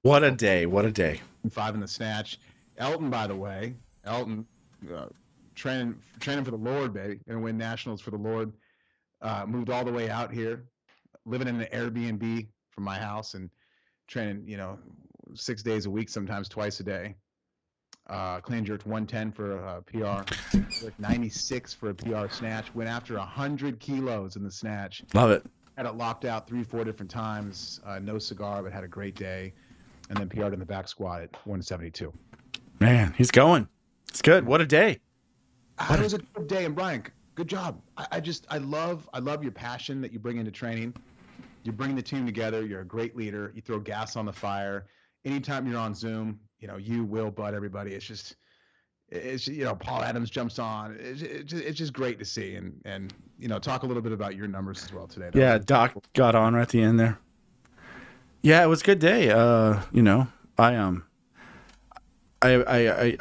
What a day. What a day. 5 in the snatch. Elton, by the way, Elton uh, training for the Lord, baby. Gonna win nationals for the Lord. Moved all the way out here, living in an Airbnb from my house and training, 6 days a week, sometimes twice a day. Clean jerked 110 for a PR, like 96 for a PR snatch. Went after 100 kilos in the snatch. Love it. Had it locked out 3-4 different times. No cigar, but had a great day. And then PR'd in the back squat at 172. Man, he's going. It's good. What a day. It was a good day. And Brian, good job. I love your passion that you bring into training. You bring the team together. You're a great leader. You throw gas on the fire. Anytime you're on Zoom, you, Will, Bud, everybody. It's Paul Adams jumps on. It's just great to see. And talk a little bit about your numbers as well today. Yeah, Doc got on right at the end there. Yeah, it was a good day. I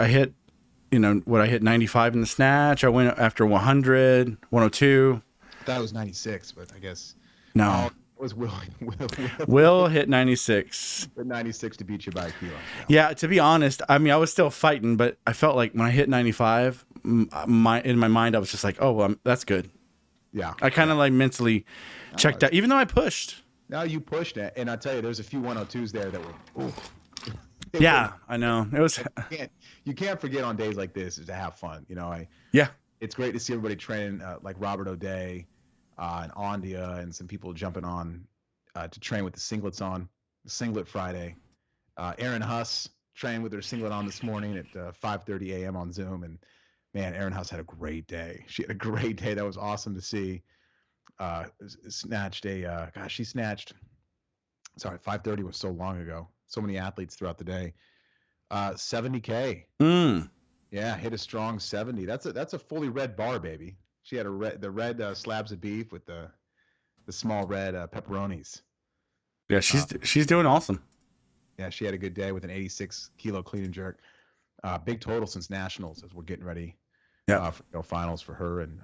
hit, I hit 95 in the snatch. I went after 100, 102. That was 96, but I guess. No. It was Will. Will hit 96. 96 to beat you by a kilo. Yeah, to be honest, I was still fighting, but I felt like when I hit 95, in my mind, I was just like, oh, well, that's good. Yeah. I kind of like mentally checked out, even though I pushed. No, you pushed it, and I tell you, there's a few 102s there that were. Ooh. Yeah, I know. It was. You can't forget on days like this is to have fun. Yeah. It's great to see everybody training like Robert O'Day and Ondia and some people jumping on to train with the singlets on. Singlet Friday. Erin Huss trained with her singlet on this morning at 5:30 a.m. on Zoom, and man, Erin Huss had a great day. She had a great day. That was awesome to see. Snatched a she snatched. Sorry, 5:30 was so long ago. So many athletes throughout the day. 70K. Yeah, hit a strong 70. That's a fully red bar, baby. She had the red slabs of beef with the small red pepperonis. Yeah, she's doing awesome. Yeah, she had a good day with an 86 kilo clean and jerk. Big total since nationals as we're getting ready. Yeah. For finals for her, and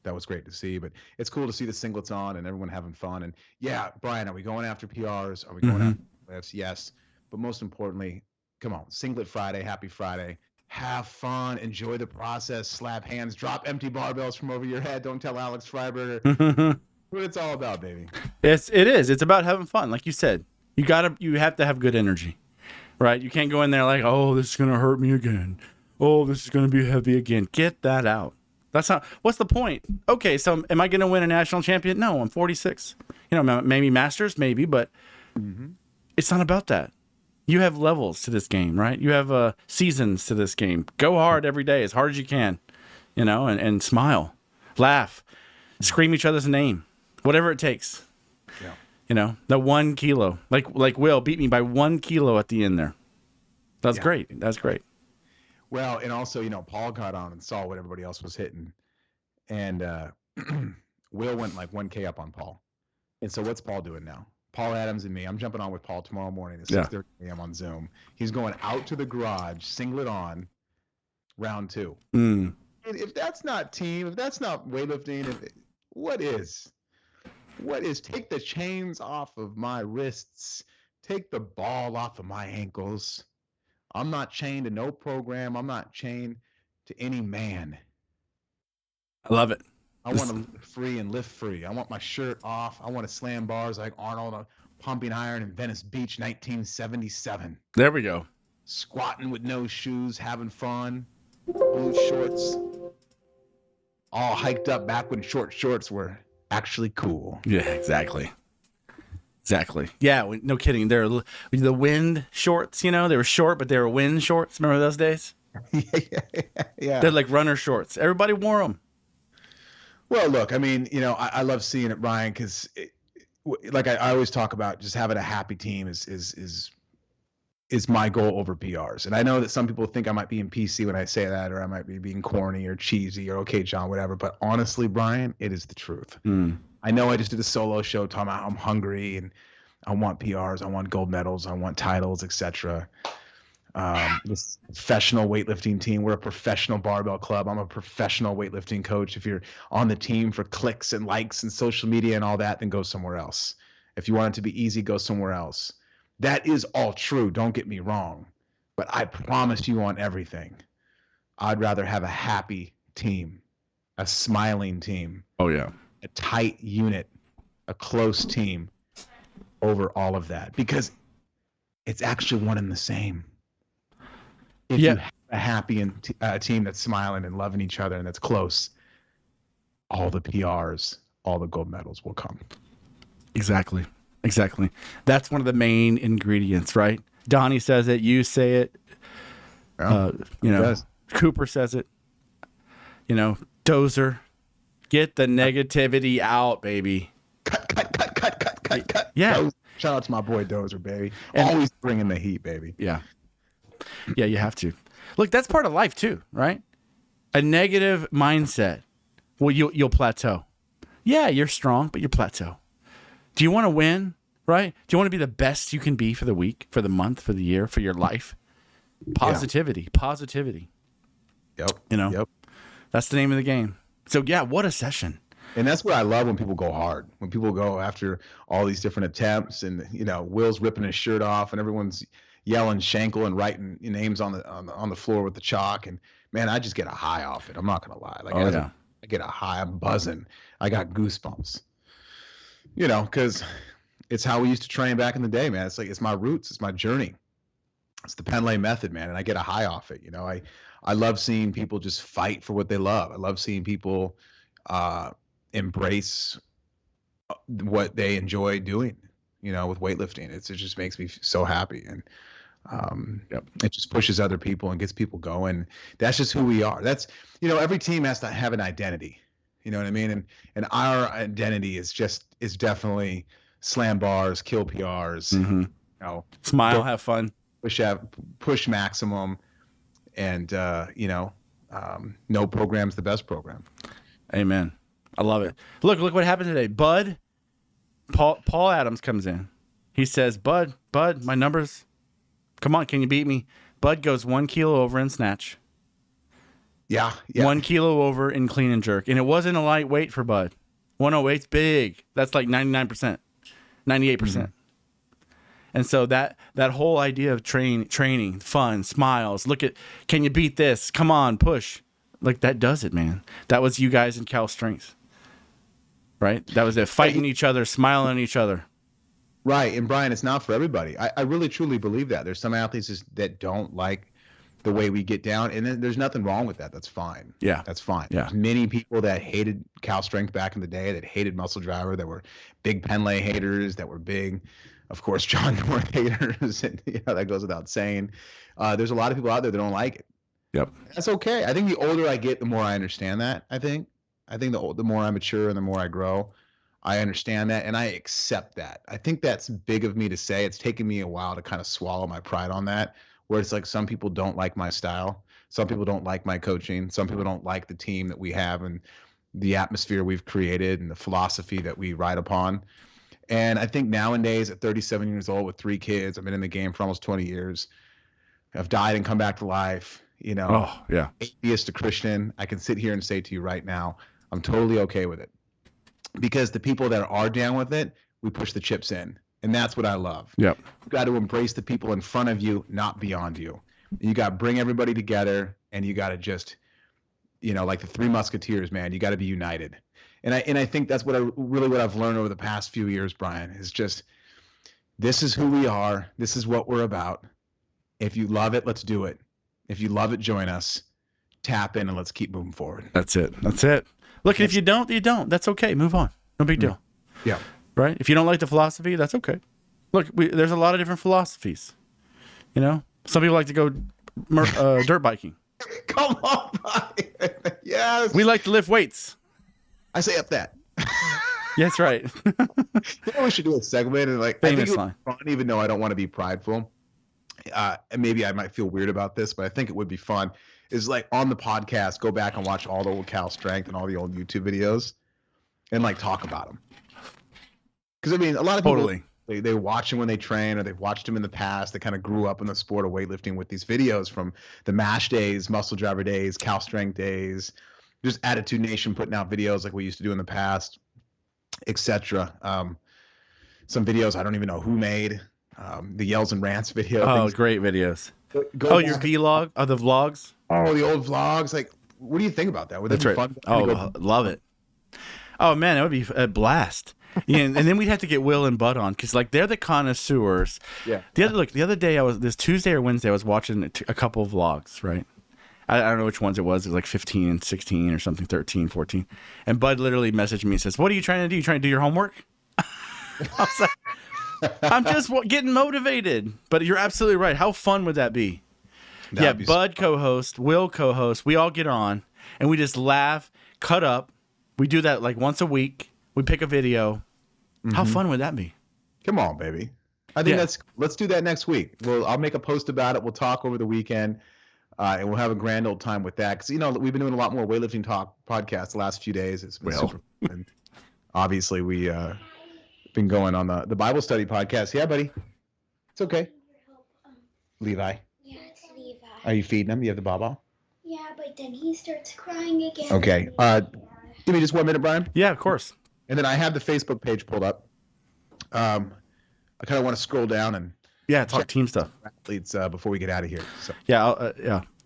that was great to see. But it's cool to see the singlets on and everyone having fun. And yeah, Brian, are we going after PRs? Are we going after lifts? Yes. But most importantly, come on, Singlet Friday, happy Friday. Have fun, enjoy the process, slap hands, drop empty barbells from over your head. Don't tell Alex Freiberger. What it's all about, baby. It is. It's about having fun. Like you said, you have to have good energy, right? You can't go in there like, oh, this is going to hurt me again. Oh, this is going to be heavy again. Get that out. That's not, what's the point? Okay, so am I going to win a national champion? No, I'm 46. Maybe masters, maybe, but it's not about that. You have levels to this game, right? You have seasons to this game. Go hard every day, as hard as you can, and smile, laugh, scream each other's name, whatever it takes. Yeah. The 1 kilo, like Will beat me by 1 kilo at the end there. That's great. That's great. Well, and also, Paul got on and saw what everybody else was hitting, and Will went like 1K up on Paul. And so what's Paul doing now? Paul Adams and me. I'm jumping on with Paul tomorrow morning at 6:30 a.m. on Zoom. He's going out to the garage, singlet on, round 2. If that's not team, if that's not weightlifting, what is? What is? Take the chains off of my wrists. Take the ball off of my ankles. I'm not chained to no program. I'm not chained to any man. I love it. I want to live free and lift free. I want my shirt off. I want to slam bars like Arnold on pumping iron in Venice Beach, 1977. There we go. Squatting with no shoes, having fun, blue shorts, all hiked up back when short shorts were actually cool. Yeah, exactly. Yeah, no kidding. They're the wind shorts, they were short, but they were wind shorts. Remember those days? Yeah. They're like runner shorts. Everybody wore them. Well, look, I love seeing it, Ryan, because like I always talk about, just having a happy team is my goal over PRs. And I know that some people think I might be in PC when I say that, or I might be being corny or cheesy or okay, John, whatever. But honestly, Brian, it is the truth. I know I just did a solo show talking about I'm hungry and I want PRs, I want gold medals, I want titles, etc. This professional weightlifting team. We're a professional barbell club. I'm a professional weightlifting coach. If you're on the team for clicks and likes and social media and all that, then go somewhere else. If you want it to be easy, go somewhere else. That is all true. Don't get me wrong. But I promise you on everything, I'd rather have a happy team, a smiling team, Oh yeah. a tight unit, a close team over all of that, because it's actually one and the same. If Yeah. you have a happy team that's smiling and loving each other and that's close, all the PRs, all the gold medals will come. Exactly. That's one of the main ingredients, right? Donnie says it. You say it. Yeah, Cooper says it. Dozer. Get the negativity out, baby. Cut. Yeah. Shout out to my boy Dozer, baby. And, always bringing the heat, baby. Yeah, you have to. Look, that's part of life too, right? A negative mindset. Well, you'll plateau. Yeah, you're strong, but you plateau. Do you want to win, right? Do you want to be the best you can be for the week, for the month, for the year, for your life? Positivity. Yep. Yep. That's the name of the game. So yeah, what a session. And that's what I love, when people go hard, when people go after all these different attempts, and Will's ripping his shirt off and everyone's yelling Shankle and writing names on the floor with the chalk. And man, I just get a high off it. I'm not gonna lie. I get a high. I'm buzzing. I got goosebumps. Because it's how we used to train back in the day, man. It's my roots. It's my journey. It's the Penlay method, man. And I get a high off it. I love seeing people just fight for what they love. I love seeing people embrace what they enjoy doing, with weightlifting. It just makes me so happy. And it just pushes other people and gets people going. That's just who we are. That's, every team has to have an identity. You know what I mean? And our identity is definitely slam bars, kill PRs, smile, have fun, push maximum, and no program's the best program. Amen. I love it. Look what happened today. Bud, Paul Adams comes in. He says, Bud, my numbers. Come on, can you beat me? Bud goes 1 kilo over in snatch. Yeah. 1 kilo over in clean and jerk. And it wasn't a lightweight for Bud. 108's big. That's like 99%, 98%. Mm-hmm. And so that whole idea of training, fun, smiles, can you beat this? Come on, push. Like, that does it, man. That was you guys in Cal Strength. Right? That was it. Fighting each other, smiling at each other. Right. And Brian, it's not for everybody. I really, truly believe that. There's some athletes that don't like the way we get down, and there's nothing wrong with that. That's fine. Yeah. That's fine. Yeah. There's many people that hated Cal Strength back in the day, that hated Muscle Driver, that were big Penlay haters, that were big, of course, John North haters, and that goes without saying. There's a lot of people out there that don't like it. Yep. That's okay. I think the older I get, the more I understand that. I think the more I mature and the more I grow, I understand that, and I accept that. I think that's big of me to say. It's taken me a while to kind of swallow my pride on that, where it's like some people don't like my style. Some people don't like my coaching. Some people don't like the team that we have and the atmosphere we've created and the philosophy that we ride upon. And I think nowadays, at 37 years old with 3 kids, I've been in the game for almost 20 years. I've died and come back to life. Oh, yeah. Atheist to Christian. I can sit here and say to you right now, I'm totally okay with it. Because the people that are down with it, we push the chips in. And that's what I love. Yep. You got to embrace the people in front of you, not beyond you. You got to bring everybody together, and you got to just, like the 3 Musketeers, man, you got to be united. And I think that's what I've learned over the past few years, Brian, is just, this is who we are. This is what we're about. If you love it, let's do it. If you love it, join us. Tap in and let's keep moving forward. That's it. Look, if you don't, you don't. That's okay. Move on. No big deal. Yeah. Right? If you don't like the philosophy, that's okay. Look, there's a lot of different philosophies. Some people like to go dirt biking. Come on, Brian. Yes. We like to lift weights. I say up that. Yeah, that's right. We should do a segment and famous line. Fun, even though I don't want to be prideful. And maybe I might feel weird about this, but I think it would be fun. Is like on the podcast, go back and watch all the old Cal Strength and all the old YouTube videos, and talk about them. Because a lot of people totally. They watch them when they train, or they've watched them in the past. They kind of grew up in the sport of weightlifting with these videos from the MASH days, Muscle Driver days, Cal Strength days, just AttitudeNation putting out videos like we used to do in the past, etc. Some videos I don't even know who made. the yells and rants video. Oh, things. great videos. Go Your back. vlog? Oh, the vlogs? Oh, the old vlogs. Like, what do you think about that? Would that That's be right. fun? Oh, love it. Oh, man, it would be a blast. Yeah, and then we'd have to get Will and Bud on because, like, they're the connoisseurs. Yeah. The other day, this Tuesday or Wednesday, I was watching a couple of vlogs, right? I don't know which ones it was. It was like 15 and 16 or something, 13, 14. And Bud literally messaged me and says, "What are you trying to do? You trying to do your homework?" I was like, I'm just getting motivated. But you're absolutely right. How fun would that be? That'd be Bud co-host, Will co-host. We all get on and we just laugh, cut up. We do that like once a week. We pick a video. How fun would that be? Come on, baby. I think let's do that next week. I'll make a post about it. We'll talk over the weekend. And we'll have a grand old time with that. Because, we've been doing a lot more weightlifting talk podcasts the last few days. It's been super fun. And obviously, we been going on the Bible study podcast. Yeah, buddy. It's okay. Levi. Yeah, it's Levi. Are you feeding him? You have the baba? Yeah, but then he starts crying again. Okay. Give me just 1 minute, Brian. Yeah, of course. And then I have the Facebook page pulled up. I kind of want to scroll down and talk team stuff. athletes before we get out of here. So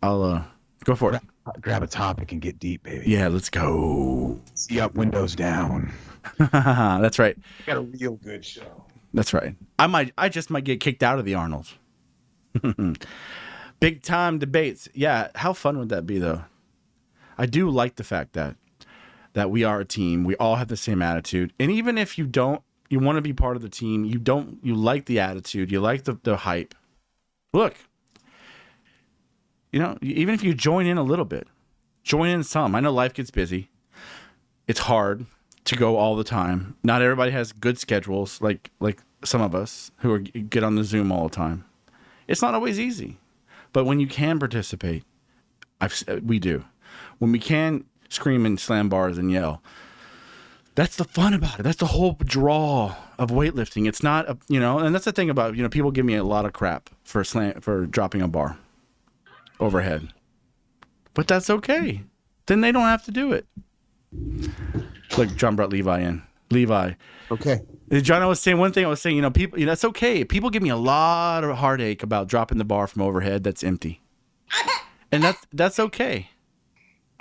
I'll go for it. grab a topic and get deep, baby. Yeah, let's go. See up, windows down. That's right. Got a real good show. That's right. I just might get kicked out of the Arnold. Big time debates. Yeah, how fun would that be though? I do like the fact that we are a team. We all have the same attitude. And even if you don't, you want to be part of the team, you like the attitude, you like the hype. Look, even if you join in a little bit, join in some. I know life gets busy. It's hard to go all the time. Not everybody has good schedules like some of us who get on the Zoom all the time. It's not always easy. But when you can participate, we do. When we can scream and slam bars and yell, that's the fun about it. That's the whole draw of weightlifting. It's not, and that's the thing about, people give me a lot of crap for dropping a bar overhead. But that's okay. Then they don't have to do it. Look, John brought Levi in. Levi. Okay. John, I was saying one thing. I was saying, people, that's okay. People give me a lot of heartache about dropping the bar from overhead that's empty. And that's okay.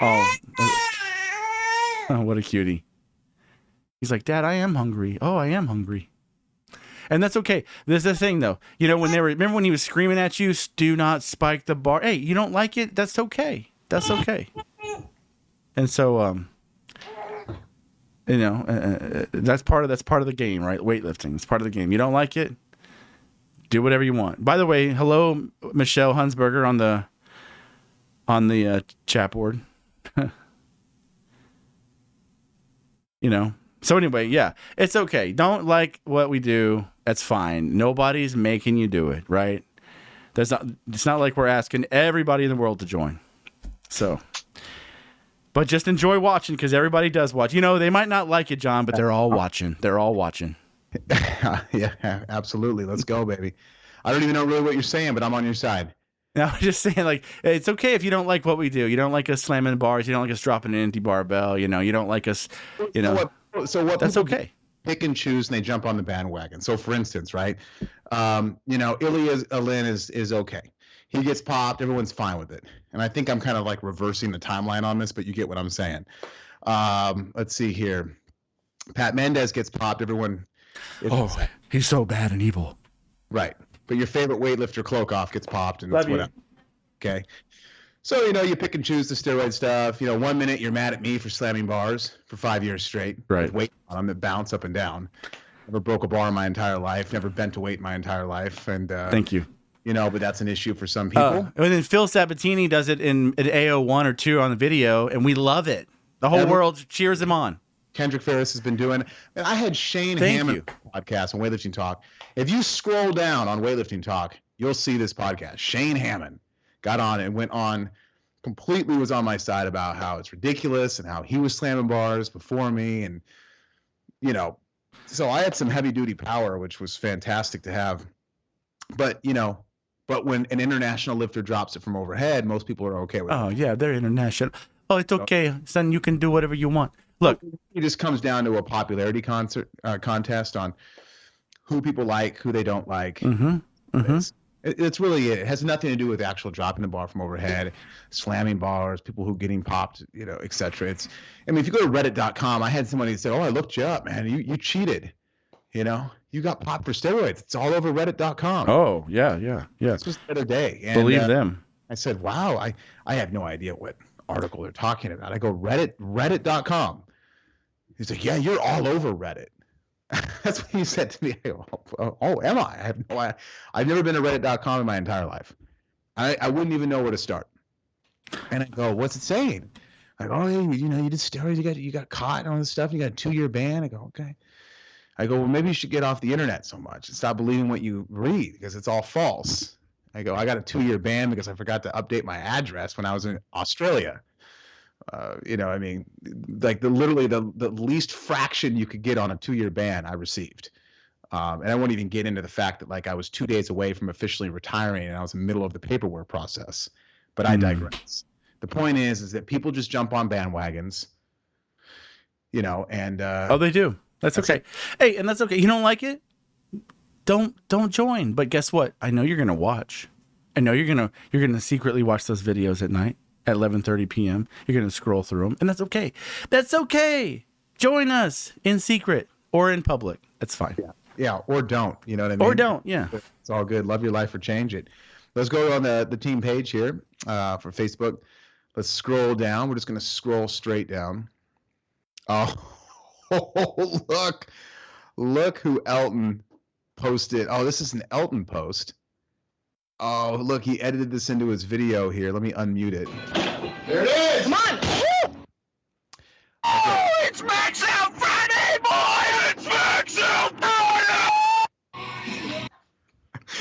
Oh, what a cutie. He's like, "Dad, I am hungry." Oh, I am hungry. And that's okay. There's the thing, though. Remember when he was screaming at you, "Do not spike the bar." Hey, you don't like it? That's okay. That's okay. And so, that's part of the game, right? Weightlifting. It's part of the game. You don't like it? Do whatever you want. By the way, hello, Michelle Hunsberger on the chat board. So anyway, yeah, it's okay. Don't like what we do. That's fine. Nobody's making you do it, right? It's not like we're asking everybody in the world to join. So, but just enjoy watching because everybody does watch. They might not like it, John, but they're all watching. They're all watching. Yeah, absolutely. Let's go, baby. I don't even know really what you're saying, but I'm on your side. No, I'm just saying, like, it's okay if you don't like what we do. You don't like us slamming bars. You don't like us dropping an empty barbell. You don't like us, So what that's okay. Pick and choose, and they jump on the bandwagon. So, for instance, right, Ilya Alin is okay. He gets popped. Everyone's fine with it. And I think I'm kind of like reversing the timeline on this, but you get what I'm saying. Let's see here. Pat Mendez gets popped. Everyone. He's so bad and evil. Right. But your favorite weightlifter, Klokov, gets popped, and Love it's you. whatever. Okay. So, you pick and choose the steroid stuff. 1 minute you're mad at me for slamming bars for 5 years straight. Right. With weight on them that bounce up and down. Never broke a bar in my entire life. Never bent a weight in my entire life. And Thank you. But that's an issue for some people. And then Phil Sabatini does it in AO1 or 2 on the video, and we love it. The whole world cheers him on. Kendrick Ferris has been doing. And I had Shane Hammond podcast on Weightlifting Talk. If you scroll down on Weightlifting Talk, you'll see this podcast. Shane Hammond got on and went on, completely was on my side about how it's ridiculous and how he was slamming bars before me. And, so I had some heavy duty power, which was fantastic to have. But when an international lifter drops it from overhead, most people are okay with it. Oh, yeah, they're international. Oh, it's okay, son. You can do whatever you want. Look, it just comes down to a popularity contest on who people like, who they don't like. Mm-hmm. Mm-hmm. It's really it has nothing to do with actual dropping the bar from overhead, slamming bars, people who getting popped, etc. I mean, if you go to reddit.com, I had somebody say, "Oh, I looked you up, man. You cheated. You got popped for steroids." It's all over reddit.com. Oh, yeah. This was the other day. And, Believe them. I said, "Wow, I have no idea what article they're talking about." I go, reddit.com. He's like, "Yeah, you're all over Reddit." That's what he said to me. I go, oh, am I? I have no idea. I've never been to reddit.com in my entire life. I wouldn't even know where to start. And I go, what's it saying? I go, oh, you did steroids, you got caught and all this stuff, and you got a 2-year ban. I go, okay. I go, well, maybe you should get off the internet so much and stop believing what you read because it's all false. I go, I got a 2-year ban because I forgot to update my address when I was in Australia. I mean, like literally the least fraction you could get on a 2-year ban I received. And I won't even get into the fact that like I was 2 days away from officially retiring and I was in the middle of the paperwork process, but I digress. The point is that people just jump on bandwagons, and oh, they do. That's okay. Hey, and that's okay. You don't like it? Don't join. But guess what? I know you're gonna watch. I know you're gonna secretly watch those videos at night at 11:30 p.m. You're gonna scroll through them, and that's okay. That's okay. Join us in secret or in public. That's fine. Yeah, or don't. You know what I mean? Or don't. Yeah. It's all good. Love your life or change it. Let's go on the team page here for Facebook. Let's scroll down. We're just gonna scroll straight down. Oh, look who Elton posted. Oh, this is an Elton post. Oh, look, he edited this into his video here. Let me unmute it. There it is. Come on. Okay. Oh, it's Max Out Friday, boys! It's Max Out Friday!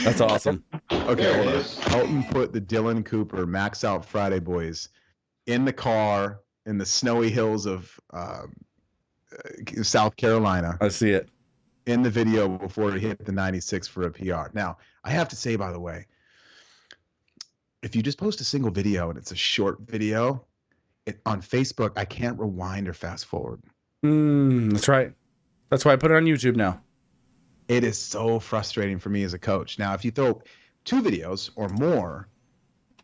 That's awesome. Okay, There it hold on. is. Elton put the Dylan Cooper Max Out Friday boys in the car in the snowy hills of South Carolina I see it. in the video before he hit the 96 for a PR. Now, I have to say, by the way, if you just post a single video and it's a short video, on Facebook, I can't rewind or fast forward. That's right. That's why I put it on YouTube now. It is so frustrating for me as a coach. Now, if you throw 2 videos or more,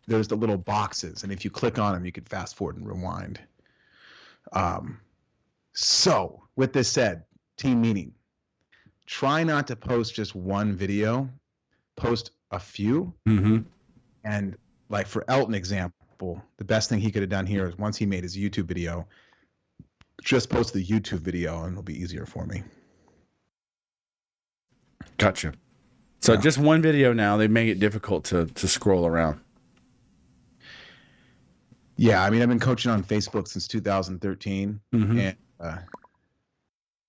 there's the little boxes, and if you click on them, you can fast forward and rewind. So, with this said, team meeting, try not to post just one video, post a few. Mm-hmm. And like for Elton example, the best thing he could have done here is once he made his YouTube video, just post the YouTube video and it'll be easier for me. Gotcha. So Yeah. just one video now, they make it difficult to scroll around. Yeah, I mean, I've been coaching on Facebook since 2013, Mhm. and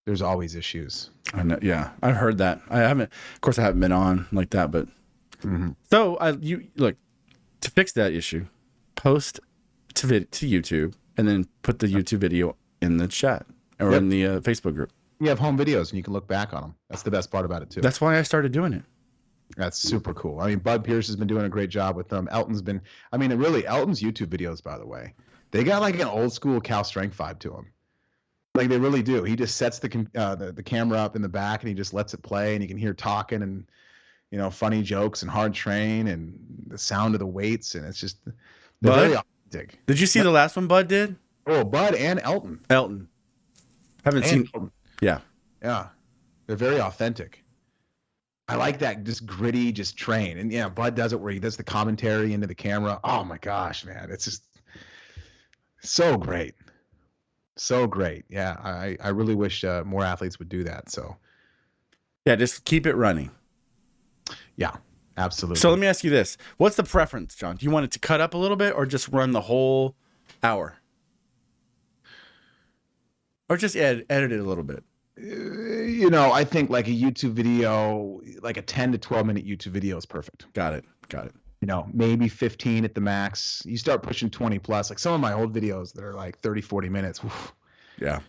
there's always issues. I know. Yeah, I've heard that. I haven't, of course, I haven't been on like that, but so you look to fix that issue, post to YouTube, and then put the YouTube video in the chat or Yep. in the Facebook group. You have home videos, and you can look back on them. That's the best part about it too. That's why I started doing it. That's super cool. I mean, Bud Pierce has been doing a great job with them. Elton's YouTube videos, by the way, they got like an old school Cal Strength vibe to them. Like they really do. He just sets the camera up in the back and he just lets it play, and you can hear talking and funny jokes and hard train and the sound of the weights, and it's just they're Bud? very authentic. Did you see the last one Bud did? Oh, Bud and Elton. Elton. Haven't And seen. Elton. Yeah. Yeah, they're very authentic. I like that, just gritty, just train. And yeah, Bud does it where he does the commentary into the camera. Oh my gosh, man, it's just so great, so great. Yeah, I really wish more athletes would do that. So Yeah. Just keep it running. yeah, absolutely. So let me ask you this: what's the preference, John? Do you want it to cut up a little bit, or just run the whole hour, or just edit it a little bit? I think like a YouTube video, like a 10 to 12 minute YouTube video is perfect. Got it. Maybe 15 at the max. You start pushing 20 plus, like some of my old videos that are like 30, 40 minutes. Oof, Yeah.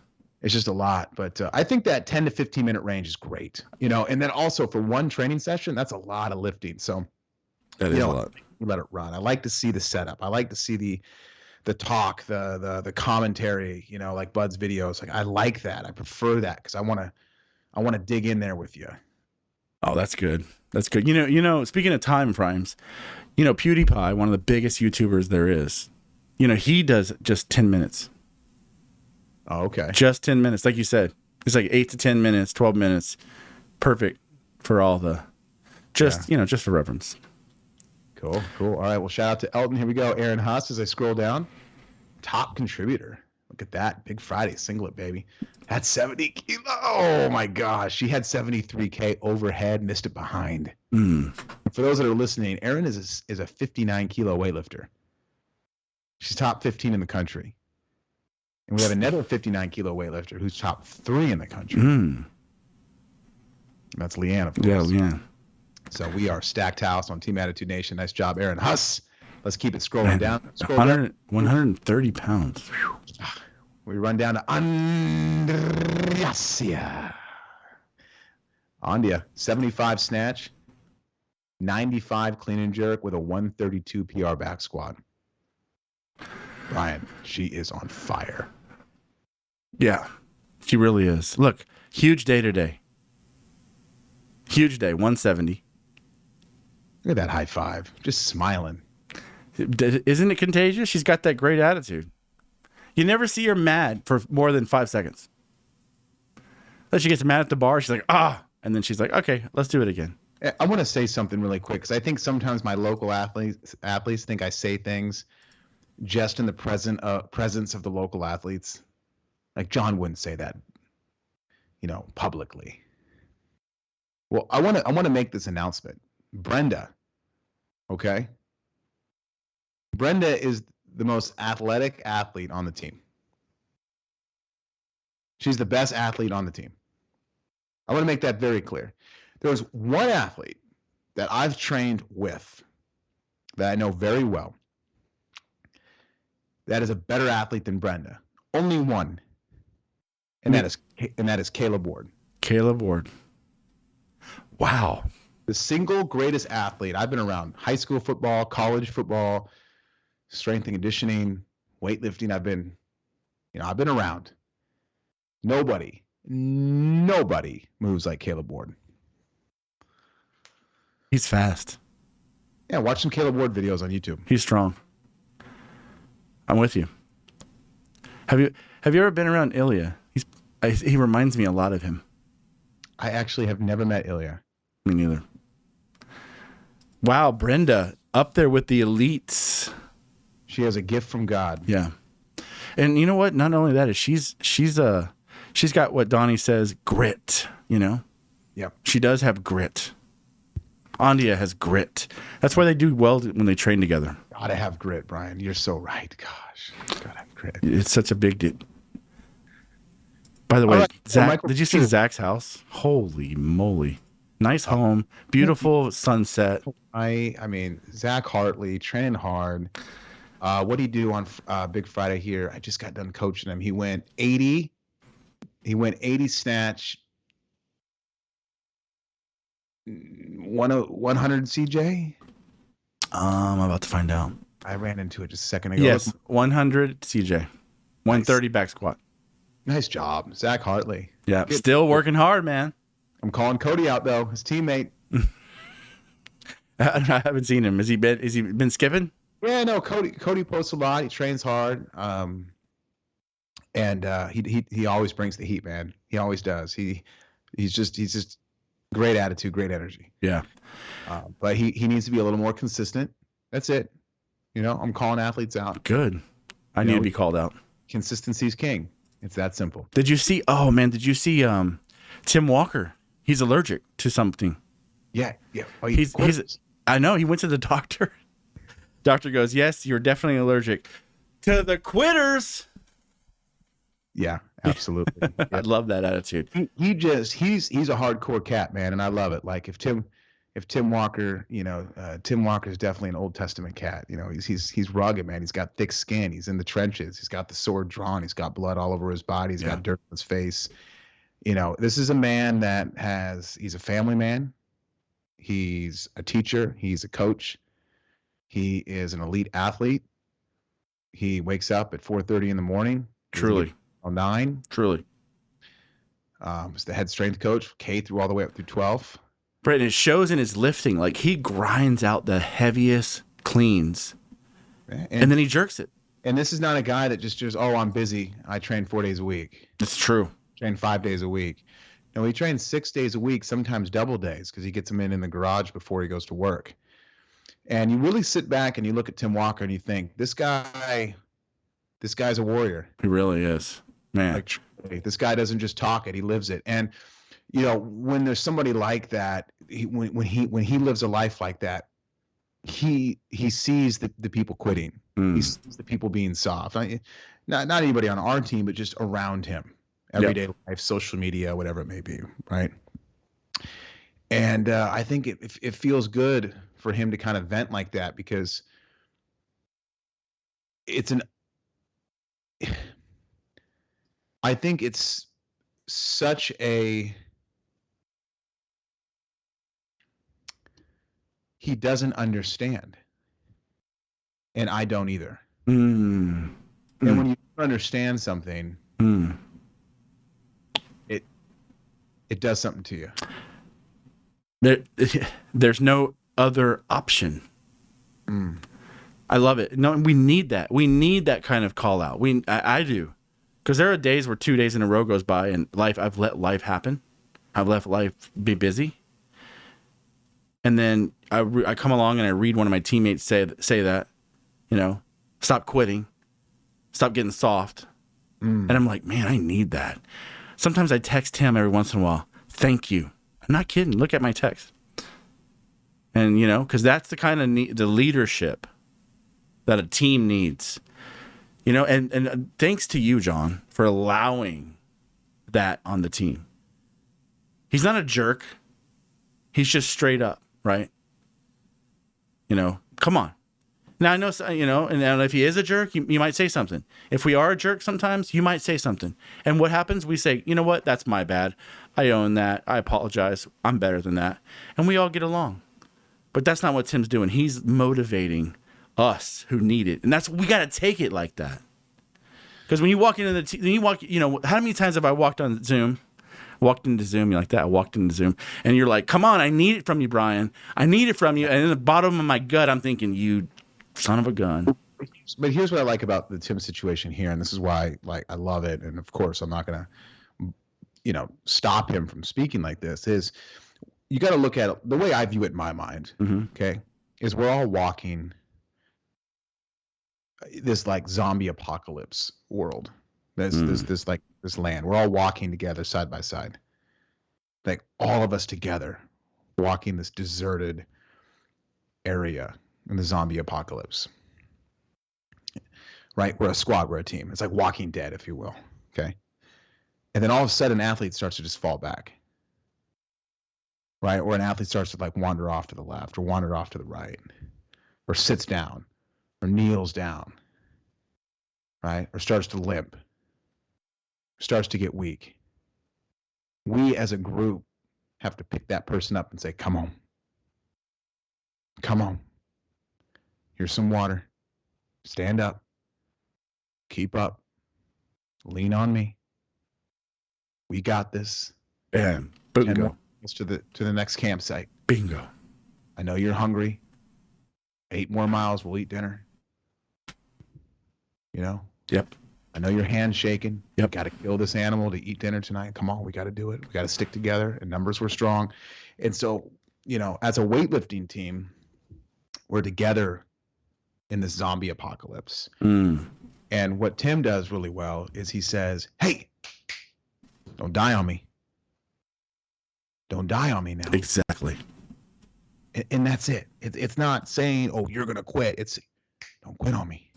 it's just a lot. But I think that 10 to 15 minute range is great, and then also for one training session, that's a lot of lifting. So That is a lot. you let it run. I like to see the setup. I like to see the talk, the commentary, like Bud's videos. Like I like that. I prefer that because I want to dig in there with you. Oh, that's good. That's good. Speaking of time frames, PewDiePie, one of the biggest YouTubers there is, he does just 10 minutes. Oh, okay. Just 10 minutes. Like you said, it's like 8 to 10 minutes, 12 minutes. Perfect for all the, just for reference. Cool. All right. Well, shout out to Elton. Here we go. Aaron Huss, as I scroll down, top contributor. Look at that. Big Friday singlet, baby. That's 70 kilo. Oh, my gosh. She had 73K overhead, missed it behind. For those that are listening, Aaron is a 59-kilo weightlifter. She's top 15 in the country. And we have another 59-kilo weightlifter who's top 3 in the country. That's Leanne, of course. Yeah, Leanne. So we are stacked house on Team Attitude Nation. Nice job, Aaron Huss. Let's keep it scrolling down. 130 pounds. Whew. We run down to Andrea. 75 snatch, 95 clean and jerk with a 132 PR back squat. Brian, she is on fire. Yeah, she really is. Look, huge day today. Huge day, 170. Look at that high five. Just smiling. Isn't it contagious? She's got that great attitude. You never see her mad for more than 5 seconds. Then she gets mad at the bar. She's like, and then she's like, okay, let's do it again. I want to say something really quick because I think sometimes my local athletes think I say things just in the presence of the local athletes. Like John wouldn't say that, publicly. Well, I want to make this announcement. Brenda, okay? Brenda is the most athletic athlete on the team. She's the best athlete on the team. I want to make that very clear. There was one athlete that I've trained with that I know very well that is a better athlete than Brenda. Only one. And that is Caleb Ward. Caleb Ward. Wow. The single greatest athlete I've been around. High school football, college football, strength and conditioning, weightlifting. I've been around. Nobody moves like Caleb Ward. He's fast. Yeah, watch some Caleb Ward videos on YouTube. He's strong. I'm with you. Have you ever been around Ilya? He reminds me a lot of him. I actually have never met Ilya. Me neither. Wow, Brenda up there with the elites. She has a gift from God. Yeah. And you know what? Not only that, is she's got what Donnie says, grit, Yep. She does have grit. Andia has grit. That's why they do well when they train together. Gotta have grit, Brian. You're so right. Gosh, gotta have grit. It's such a big deal. By the way, right. Zach, did you see Zach's house? Holy moly. Nice home. Beautiful sunset. I mean, Zach Hartley, training hard. What did he do on Big Friday here? I just got done coaching him. He went 80. He went 80 snatch. 100 CJ? I'm about to find out. I ran into it just a second ago. Yes, 100 CJ. 130 back squat. Nice job, Zach Hartley. Yeah, still working hard, man. I'm calling Cody out though, his teammate. I haven't seen him. Has he been skipping? Yeah, no. Cody posts a lot. He trains hard. And he always brings the heat, man. He always does. He's just great attitude, great energy. Yeah. But he needs to be a little more consistent. That's it. I'm calling athletes out. Good. I need to be called out. Consistency's king. It's that simple. Did you see Tim Walker? He's allergic to something. Yeah. Oh, I know. He went to the doctor. Doctor goes, yes, you're definitely allergic to the quitters. Yeah, absolutely. Yeah. I love that attitude. He's a hardcore cat, man, and I love it. Like if Tim Walker, Tim Walker is definitely an Old Testament cat. He's rugged, man. He's got thick skin. He's in the trenches. He's got the sword drawn. He's got blood all over his body. He's got dirt on his face. This is a man he's a family man. He's a teacher. He's a coach. He is an elite athlete. He wakes up at 4:30 in the morning. Truly. 9. Truly. He's the head strength coach, K through all the way up through 12. Right, and it shows in his lifting. Like, he grinds out the heaviest cleans, and then he jerks it. And this is not a guy that just oh, I'm busy. I train 4 days a week. It's true. Train 5 days a week. No, he trains 6 days a week, sometimes double days, because he gets them in the garage before he goes to work. And you really sit back and you look at Tim Walker and you think, this guy's a warrior. He really is, man. Like, truly, this guy doesn't just talk it; he lives it. And you know, when there's somebody like that, when he lives a life like that, he sees the people quitting. He sees the people being soft. Not anybody on our team, but just around him, everyday life, social media, whatever it may be, right? And I think it feels good for him to kind of vent like that, because I think it's such a, he doesn't understand, and I don't either. And when you understand something, it does something to you. There's no other option. I love it. No, we need that. We need that kind of call out. I do, because there are days where 2 days in a row goes by and I've let life happen. I've let life be busy. And then I come along and I read one of my teammates say that, you know, stop quitting, stop getting soft. And I'm like, man, I need that. Sometimes I text him every once in a while, thank you. I'm not kidding. Look at my text. And, you know, because that's the kind of the leadership that a team needs. You know, and thanks to you, John, for allowing that on the team. He's not a jerk. He's just straight up, right? You know, come on. Now, I know, you know, and if he is a jerk, you might say something. If we are a jerk sometimes, you might say something. And what happens? We say, you know what? That's my bad. I own that. I apologize. I'm better than that. And we all get along. But that's not what Tim's doing. He's motivating us who need it. And we got to take it like that. Because when you walk into you know, how many times have I walked into Zoom, you're like that, I walked into Zoom, and you're like, come on, I need it from you, Brian. I need it from you. And in the bottom of my gut, I'm thinking, you son of a gun. But here's what I like about the Tim situation here, and this is why, like, I love it. And of course, I'm not going to, you know, stop him from speaking like this. Is you got to look at it the way I view it in my mind. Okay, is we're all walking this like zombie apocalypse world. There's this land. We're all walking together side by side, like all of us together, walking this deserted area in the zombie apocalypse. Right? We're a squad, we're a team. It's like Walking Dead, if you will. Okay. And then all of a sudden, an athlete starts to just fall back. Right? Or an athlete starts to like wander off to the left or wander off to the right, or sits down or kneels down. Right? Or starts to limp, starts to get weak. We as a group have to pick that person up and say, come on. Come on. Here's some water. Stand up. Keep up. Lean on me. We got this. And 10 bingo. miles to the next campsite. Bingo. I know you're hungry. 8 more miles, we'll eat dinner. You know? Yep. I know your hand's shaking. Yep. Got to kill this animal to eat dinner tonight. Come on, we got to do it. We got to stick together. And numbers were strong. And so, you know, as a weightlifting team, we're together in this zombie apocalypse. And what Tim does really well is he says, hey, don't die on me. Don't die on me now. Exactly. And that's it. It's not saying, oh, you're going to quit. It's don't quit on me.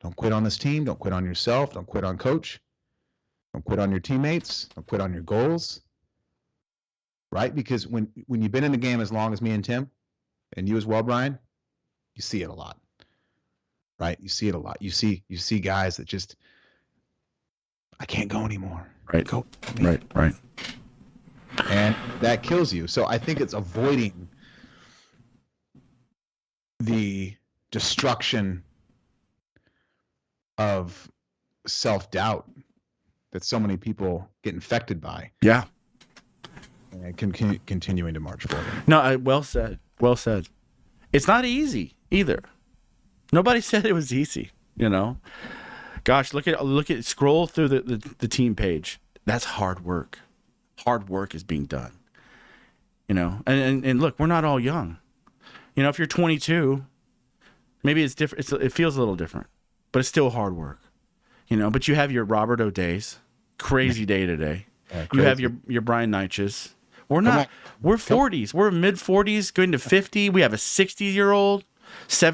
Don't quit on this team. Don't quit on yourself. Don't quit on coach. Don't quit on your teammates. Don't quit on your goals. Right? Because when you've been in the game as long as me and Tim, and you as well, Brian, you see it a lot. Right? You see it a lot. You see guys that just, I can't go anymore. Right. Go. Right. And that kills you. So I think it's avoiding the destruction of self-doubt that so many people get infected by. Yeah. and continuing to march forward. No, well said. Well said. It's not easy either. Nobody said it was easy. Gosh, look at scroll through the team page. That's hard work. Hard work is being done. And look, we're not all young. If you're 22, maybe it's different. It feels a little different, but it's still hard work. But you have your Robert O'Days, crazy day today. You have your Brian Neitches. We're 40s. We're mid 40s, going to 50. We have a 60-year-old.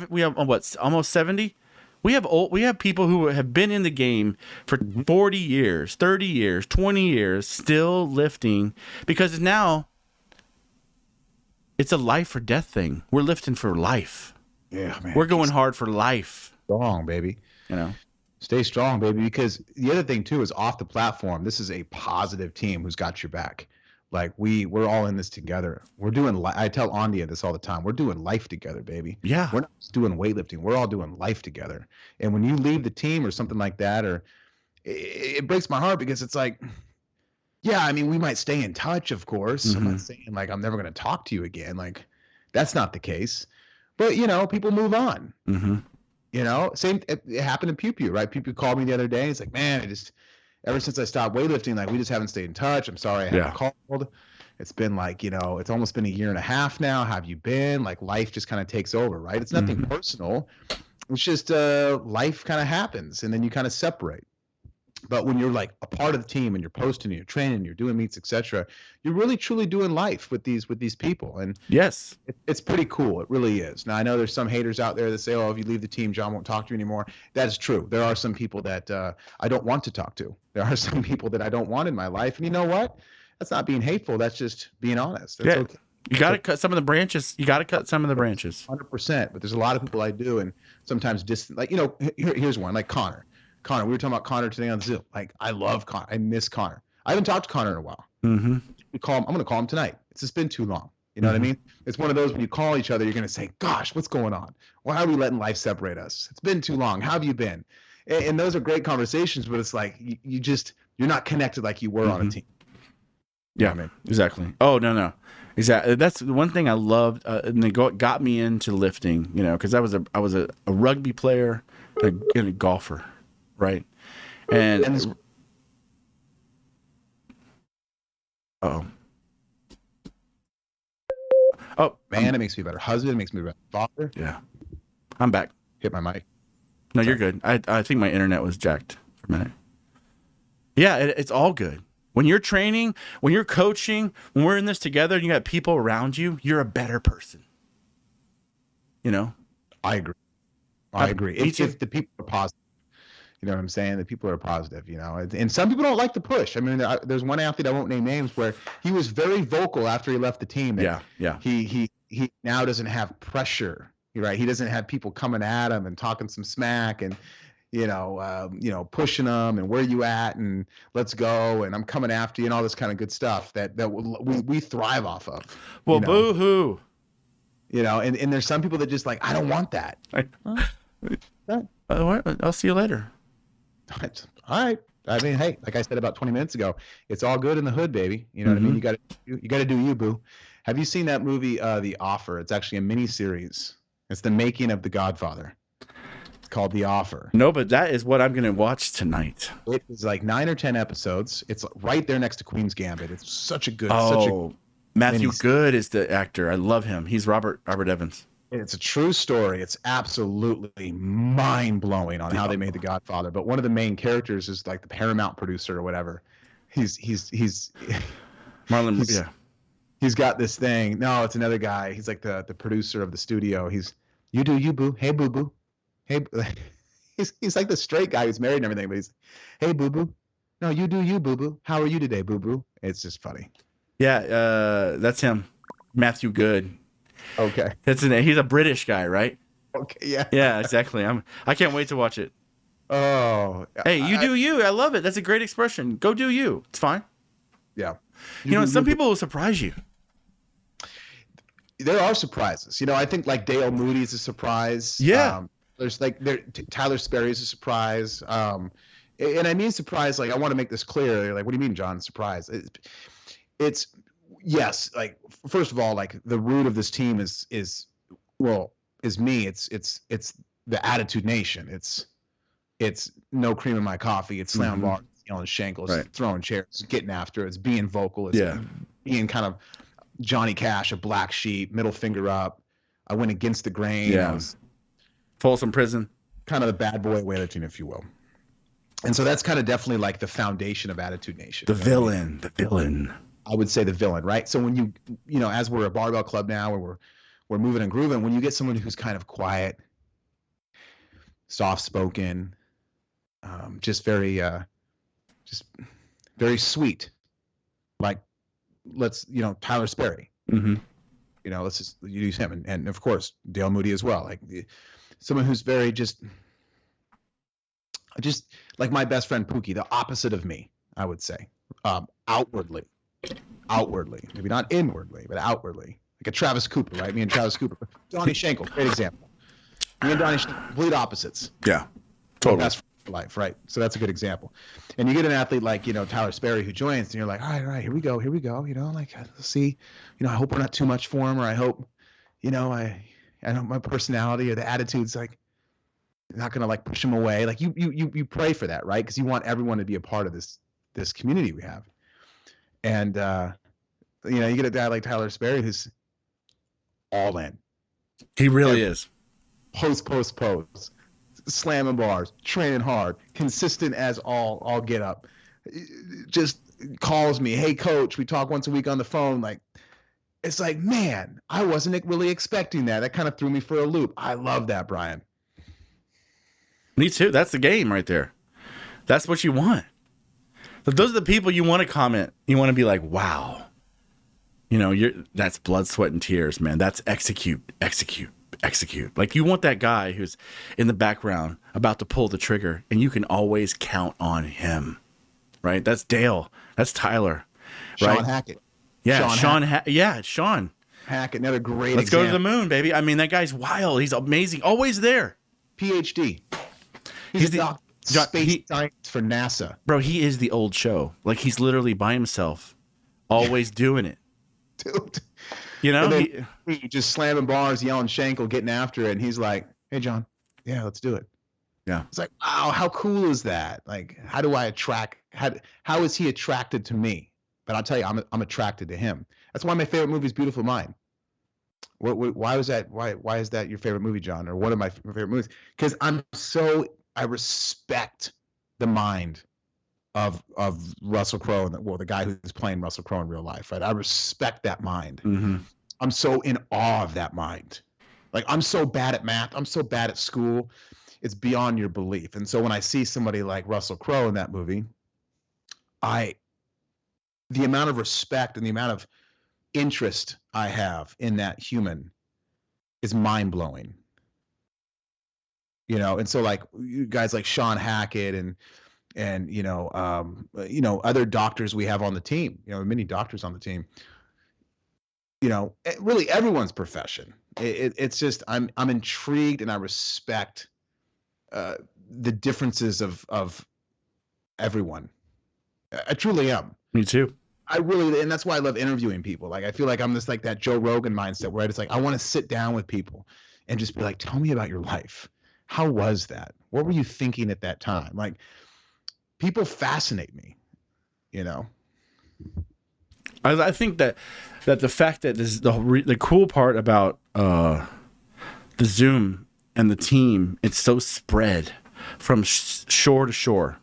We have almost 70. We have people who have been in the game for 40 years, 30 years, 20 years, still lifting, because now it's a life or death thing. We're lifting for life. Yeah, man. We're going hard for life. Strong, baby. Stay strong, baby. Because the other thing too is off the platform. This is a positive team who's got your back. Like we're all in this together. We're doing. I tell Andia this all the time. We're doing life together, baby. Yeah. We're not just doing weightlifting. We're all doing life together. And when you leave the team or something like that, or it breaks my heart, because it's like, yeah, I mean, we might stay in touch, of course. I'm not saying like I'm never going to talk to you again. Like that's not the case. But people move on. Same. It happened in Pew Pew, right? Pew Pew called me the other day. He's like, man, ever since I stopped weightlifting, like we just haven't stayed in touch. I'm sorry I haven't called. It's been like, it's almost been a year and a half now. How have you been? Like life just kind of takes over, right? It's nothing personal. It's just life kind of happens, and then you kind of separate. But when you're like a part of the team and you're posting and you're training and you're doing meets, etc., you're really truly doing life with these people. And yes, it's pretty cool. It really is. Now I know there's some haters out there that say, "Oh, if you leave the team, John won't talk to you anymore." That is true. There are some people that I don't want to talk to. There are some people that I don't want in my life. And you know what? That's not being hateful. That's just being honest. That's okay. You got to cut some of the branches. 100%. But there's a lot of people I do, and sometimes distant. Like here's one. Like Connor. We were talking about Connor today on Zoom. Like, I love Connor. I miss Connor. I haven't talked to Connor in a while. I'm going to call him tonight. It's just been too long. You know what I mean? It's one of those when you call each other, you're going to say, gosh, what's going on? Why are we letting life separate us? It's been too long. How have you been? And those are great conversations, but it's like you're not connected like you were on a team. Yeah, I mean? Exactly. Oh, no. Exactly. That's the one thing I loved, and it got me into lifting, because I was a rugby player and a golfer. Right. And oh man, it makes me a better husband. It makes me a better father. Yeah. I'm back. Hit my mic. No, you're good. I think my internet was jacked for a minute. Yeah, it's all good. When you're training, when you're coaching, when we're in this together and you got people around you, you're a better person. I agree. If the people are positive. You know what I'm saying? The people are positive, and some people don't like the push. I mean, there's one athlete, I won't name names, where he was very vocal after he left the team. Yeah. He now doesn't have pressure, right? He doesn't have people coming at him and talking some smack and, pushing him and where you at and let's go and I'm coming after you and all this kind of good stuff that we thrive off of. Well, boo-hoo. And there's some people that just like, I don't want that. I'll see you later. All right. I mean, hey, like I said about 20 minutes ago, it's all good in the hood, baby. You know what I mean? You got to do you, boo. Have you seen that movie, The Offer? It's actually a mini series. It's the making of The Godfather. It's called The Offer. No, but that is what I'm going to watch tonight. It is like 9 or 10 episodes. It's right there next to Queen's Gambit. It's such a good. Matthew Good is the actor. I love him. He's Robert Evans. It's a true story. It's absolutely mind-blowing on how they made The Godfather. But one of the main characters is like the Paramount producer or whatever. He's Marlon. Yeah. He's got this thing. No, it's another guy. He's like the producer of the studio. You do you, boo. Hey, boo boo. Hey, he's like the straight guy who's married and everything. But he's, hey, boo boo. No, you do you, boo boo. How are you today, boo boo? It's just funny. Yeah, that's him, Matthew Good. Okay. He's a British guy, right? Okay, yeah. Yeah, exactly. I can't wait to watch it. Oh. Hey, you do you. I love it. That's a great expression. Go do you. It's fine. Yeah. Some people will surprise you. There are surprises. I think like Dale Moody's a surprise. Yeah. There's like Tyler Sperry's a surprise. And I mean surprise, like I want to make this clear. Like, what do you mean, John? Surprise. It's yes, like first of all, like the root of this team is me. It's the Attitude Nation. It's no cream in my coffee. It's slam bars, yelling shankles, Right. throwing chairs, getting after it. It's being vocal. It's being kind of Johnny Cash, a black sheep, middle finger up. I went against the grain. Yeah. I was Folsom Prison. kind of the bad boy Whaler team, if you will. And so that's kind of definitely like the foundation of Attitude Nation. The villain. I would say the villain, right? So when you know, as we're a barbell club now, where we're moving and grooving, when you get someone who's kind of quiet, soft-spoken, just very sweet, like Tyler Sperry. Mm-hmm. Let's just use him, and of course Dale Moody as well. Like someone who's very just like my best friend Pookie, the opposite of me, I would say, outwardly, maybe not inwardly, but outwardly, like a Travis Cooper, right? Me and Travis Cooper, Donnie Schenkel, great example. Me and Donnie Schenkel, complete opposites. Yeah, totally. Best friend for life, right? So that's a good example. And you get an athlete like Tyler Sperry who joins, and you're like, all right, here we go. Like, let's see, I hope we're not too much for him, or I hope, I know my personality or the attitude's like not gonna like push him away. Like you pray for that, right? Because you want everyone to be a part of this community we have. And you get a guy like Tyler Sperry who's all in. He really is. Post, slamming bars, training hard, consistent as all get up. Just calls me, hey coach, we talk once a week on the phone. Like, it's like, man, I wasn't really expecting that. That kind of threw me for a loop. I love that, Brian. Me too. That's the game right there. That's what you want. But those are the people you want to comment. You want to be like, wow. That's blood, sweat, and tears, man. That's execute. Like, you want that guy who's in the background about to pull the trigger, and you can always count on him, right? That's Dale. That's Tyler. Right? Sean Hackett. Yeah, Sean Hackett, another great Let's example. go to the moon, baby. I mean, that guy's wild. He's amazing. Always there. PhD. He's the space science for NASA. Bro, he is the old show. Like, he's literally by himself, always doing it. Dude. He just slamming bars, yelling Schenkel, getting after it, and he's like, hey, John, yeah, let's do it. Yeah. It's like, wow, how cool is that? Like, how do I how is he attracted to me? But I'll tell you, I'm attracted to him. That's why my favorite movie is Beautiful Mind. Why was that? Why is that your favorite movie, John? Or one of my favorite movies? Because I respect the mind of Russell Crowe, the guy who's playing Russell Crowe in real life, right? I respect that mind. Mm-hmm. I'm so in awe of that mind. Like, I'm so bad at math. I'm so bad at school. It's beyond your belief. And so when I see somebody like Russell Crowe in that movie, the amount of respect and the amount of interest I have in that human is mind-blowing. And so like you guys like Sean Hackett and other doctors we have on the team, many doctors on the team, really everyone's profession. It's just, I'm intrigued and I respect the differences of everyone. I truly am. Me too. And that's why I love interviewing people. Like, I feel like I'm just like that Joe Rogan mindset where it's like, I want to sit down with people and just be like, tell me about your life. How was that? What were you thinking at that time? Like, people fascinate me, I think that the fact that this is the cool part about the Zoom and the team, it's so spread from shore to shore,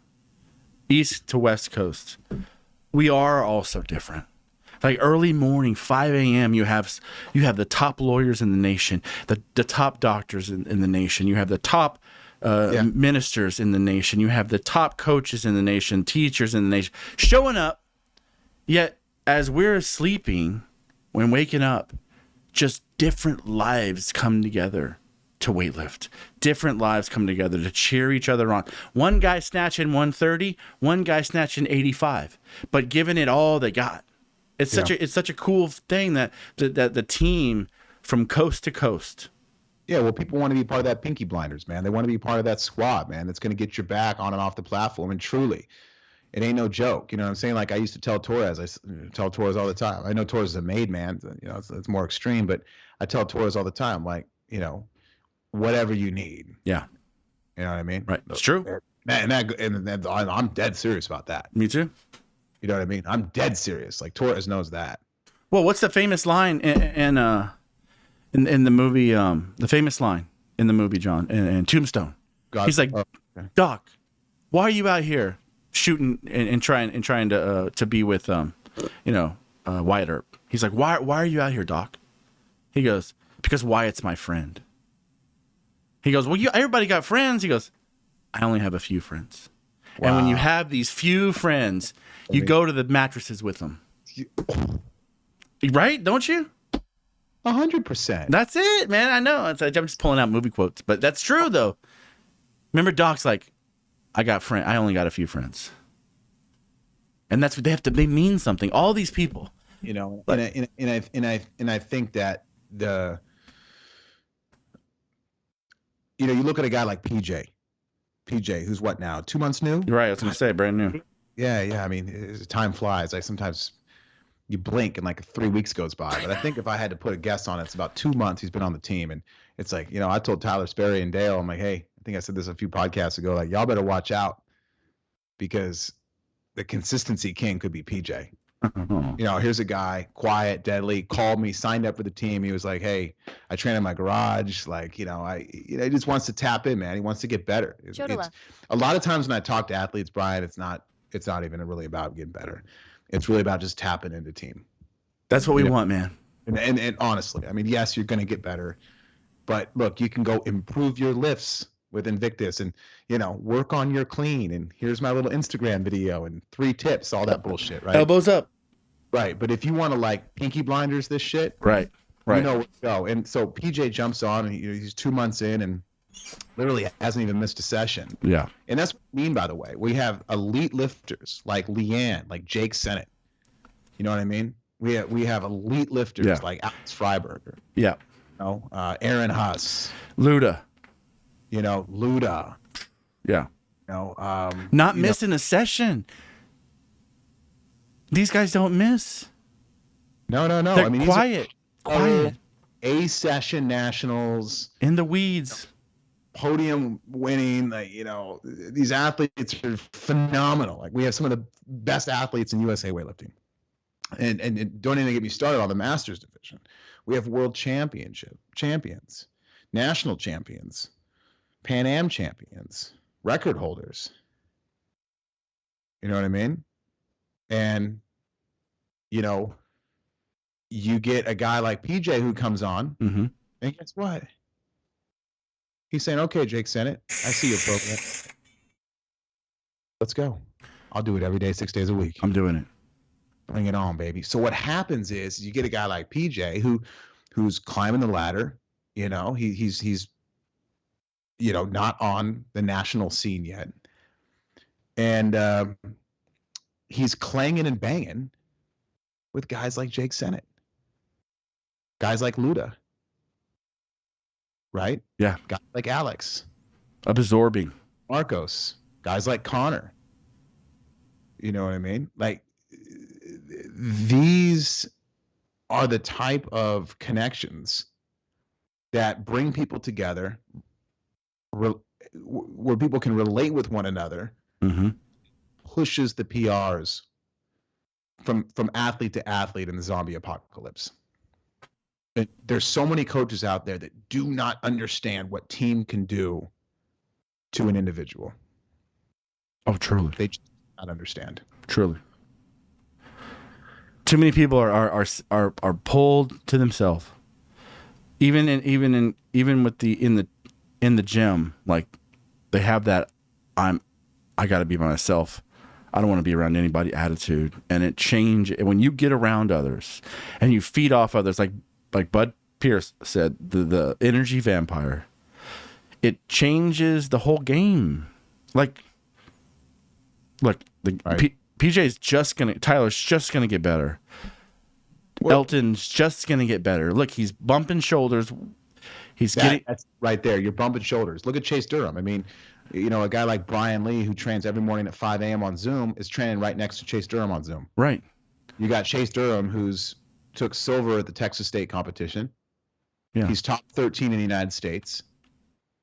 east to west coast. We are all so different. Like, early morning, 5 a.m., you have the top lawyers in the nation, the top doctors in the nation. You have the top ministers in the nation. You have the top coaches in the nation, teachers in the nation, showing up. Yet, as we're sleeping, when waking up, just different lives come together to weightlift. Different lives come together to cheer each other on. One guy snatching 130, one guy snatching 85, but giving it all they got. It's such a cool thing that the team from coast to coast. Yeah, well, people want to be part of that Pinky Blinders, man. They want to be part of that squad, man. That's going to get your back on and off the platform. And truly, It ain't no joke. You know what I'm saying? Like I used to tell Torres, tell Torres all the time. I know Torres is a made man. You know, it's more extreme, but I tell Torres all the time, like, you know, whatever you need. Yeah. You know what I mean? Right. It's true. And I'm dead serious about that. Me too. You know what I mean? I'm dead serious. Like Torres knows that. Well, what's the famous line in the movie? The famous line in the movie, John, in Tombstone. He's like, okay. Doc, why are you out here shooting and trying to be with Wyatt Earp? He's like, why are you out here, Doc? He goes, because Wyatt's my friend. He goes, well, everybody got friends. He goes, I only have a few friends. Wow. And when you have these few friends, you go to the mattresses with them. Right? Don't you? 100%. That's it, man. I know. I'm just pulling out movie quotes, but that's true though. Remember, Doc's like, I only got a few friends, and that's what they have to. They mean something. All these people, you know. And I think that you look at a guy like PJ, who's what now? 2 months new. Right. I was gonna say brand new. Yeah. I mean, time flies. Like sometimes you blink and like 3 weeks goes by. But I think if I had to put a guess on it, it's about 2 months he's been on the team. And it's like, I told Tyler Sperry and Dale, I'm like, hey, I think I said this a few podcasts ago, like, y'all better watch out because the consistency king could be PJ. Here's a guy, quiet, deadly, called me, signed up for the team. He was like, hey, I train in my garage. Like, he just wants to tap in, man. He wants to get better. It's, a lot of times when I talk to athletes, Brian, it's not even really about getting better. It's really about just tapping into team. That's what we want, man. And honestly, I mean, yes, you're going to get better, but look, you can go improve your lifts with Invictus and, work on your clean. And here's my little Instagram video and 3 tips, all that bullshit, right? Elbows up. Right. But if you want to like pinky blinders this shit, right. You know where to go. And so PJ jumps on and he's 2 months in and literally hasn't even missed a session. Yeah. And that's what I mean, by the way. We have elite lifters like Leanne, like Jake Sennett. You know what I mean? We have elite lifters like Alex Freiberger. Yeah. Aaron Huss. Luda. Luda. Yeah. Not missing a session. These guys don't miss. No. They're quiet. A session nationals. In the weeds. Podium winning, these athletes are phenomenal. Like we have some of the best athletes in USA weightlifting. And don't even get me started on the Masters division. We have world champions, national champions, Pan Am champions, record holders. You know what I mean? And, you get a guy like PJ who comes on, and guess what? He's saying, okay, Jake Sennett, I see your program. Let's go. I'll do it every day, 6 days a week. I'm doing it. Bring it on, baby. So what happens is you get a guy like PJ who's climbing the ladder. He's not on the national scene yet. And he's clanging and banging with guys like Jake Sennett. Guys like Luda. Right? Yeah. Guys like Alex. Absorbing. Marcos. Guys like Connor. You know what I mean? Like, these are the type of connections that bring people together, where people can relate with one another, pushes the PRs from athlete to athlete in the zombie apocalypse. There's so many coaches out there that do not understand what team can do to an individual. Oh, truly. They just do not understand. Truly. Too many people are pulled to themselves. Even with in the gym, like they have that I got to be by myself. I don't want to be around anybody attitude, and it changes when you get around others and you feed off others. Like Bud Pierce said, the energy vampire. It changes the whole game. Like, look, PJ's Tyler's just gonna get better. Elton's just gonna get better. Look, he's bumping shoulders. That's right there. You're bumping shoulders. Look at Chase Durham. I mean, a guy like Brian Lee, who trains every morning at 5 a.m. on Zoom, is training right next to Chase Durham on Zoom. Right. You got Chase Durham, who's took silver at the Texas State competition. Yeah. He's top 13 in the United States,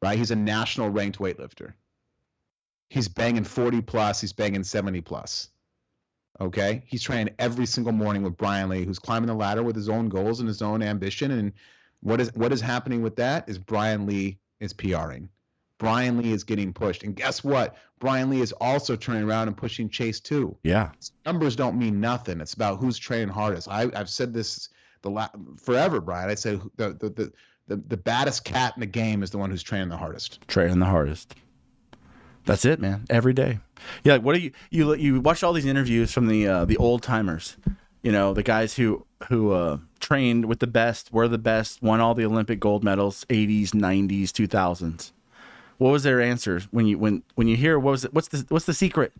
right? He's a national ranked weightlifter. He's banging 40 plus. He's banging 70 plus. Okay. He's training every single morning with Brian Lee, who's climbing the ladder with his own goals and his own ambition. And what is happening with that is Brian Lee is PRing. Brian Lee is getting pushed. And guess what? Brian Lee is also turning around and pushing Chase too. Yeah. Numbers don't mean nothing. It's about who's training hardest. I've said this forever, Brian. I said the baddest cat in the game is the one who's training the hardest. Training the hardest. That's it, man. Every day. Yeah. What do you watch all these interviews from the old timers, the guys who trained with the best, were the best, won all the Olympic gold medals, 80s, 90s, 2000s. What was their answers when you hear what's the secret?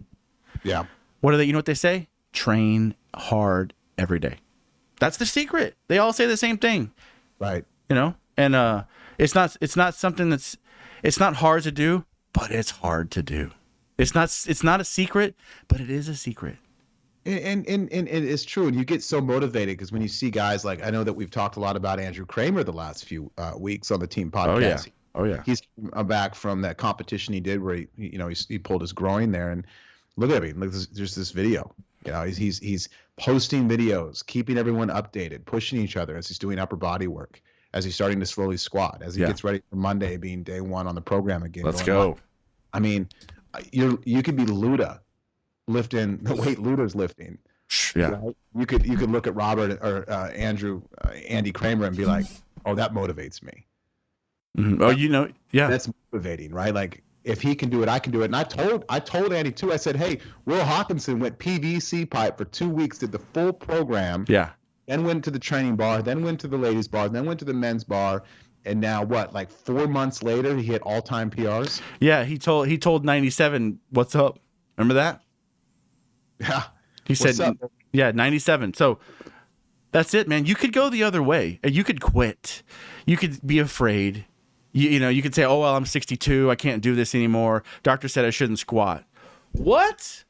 Yeah. What are they? You know what they say? Train hard every day. That's the secret. They all say the same thing. Right. And it's not something it's not hard to do, but it's hard to do. It's not a secret, but it is a secret. And it's true. And you get so motivated because when you see guys like, I know that we've talked a lot about Andrew Kramer the last few weeks on the team podcast. Oh yeah. He's back from that competition he did where he pulled his groin there, and look at him. Look, there's this video. He's posting videos, keeping everyone updated, pushing each other as he's doing upper body work, as he's starting to slowly squat, as he gets ready for Monday being day one on the program again. Let's go. I mean, you could be Luda lifting the weight Luda's lifting. Yeah. Right? You could look at Robert or Andy Kramer and be like, oh, that motivates me. Mm-hmm. Oh, yeah. That's motivating, right? Like, if he can do it, I can do it. And I told Andy too. I said, hey, Will Hawkinson went PVC pipe for 2 weeks, did the full program. Yeah. Then went to the training bar, then went to the ladies bar, then went to the men's bar, and now what? Like 4 months later, he hit all-time PRs. Yeah, he told 97, "What's up?" Remember that? Yeah. He said, "Yeah, 97." So that's it, man. You could go the other way. You could quit. You could be afraid. You could say, "Oh well, I'm 62. I can't do this anymore. Doctor said I shouldn't squat." What?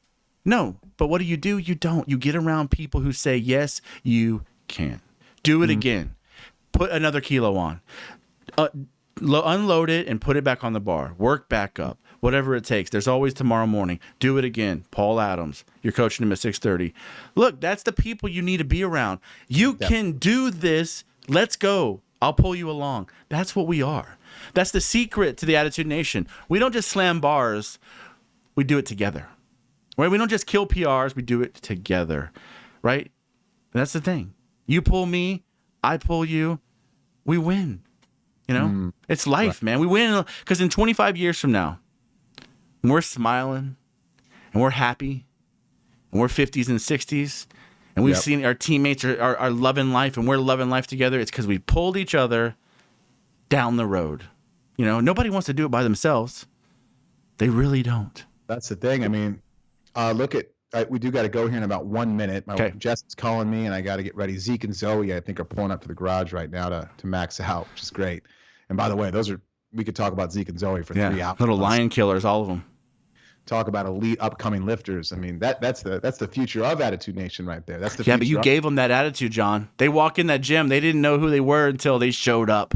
No. But what do? You don't. You get around people who say, "Yes, you can. Do it again. Put another kilo on. Unload it and put it back on the bar. Work back up. Whatever it takes. There's always tomorrow morning. Do it again." Paul Adams. You're coaching him at 6:30. Look, that's the people you need to be around. You can do this. Let's go. I'll pull you along. That's what we are. That's the secret to the Attitude Nation. We don't just slam bars. We do it together. Right? We don't just kill PRs. We do it together. Right? That's the thing. You pull me. I pull you. We win. It's life, man. We win because in 25 years from now, when we're smiling and we're happy and we're 50s and 60s and we've seen our teammates are loving life and we're loving life together, it's because we pulled each other down the road. Nobody wants to do it by themselves. They really don't. That's the thing. I mean, we do got to go here in about 1 minute. Jess is calling me and I got to get ready. Zeke and Zoe, I think, are pulling up to the garage right now to max out, which is great. And by the way, we could talk about Zeke and Zoe for 3 hours. Little lion killers, all of them. Talk about elite upcoming lifters. I mean, that's the future of Attitude Nation right there. That's the but you gave them that attitude, John. They walk in that gym, they didn't know who they were until they showed up.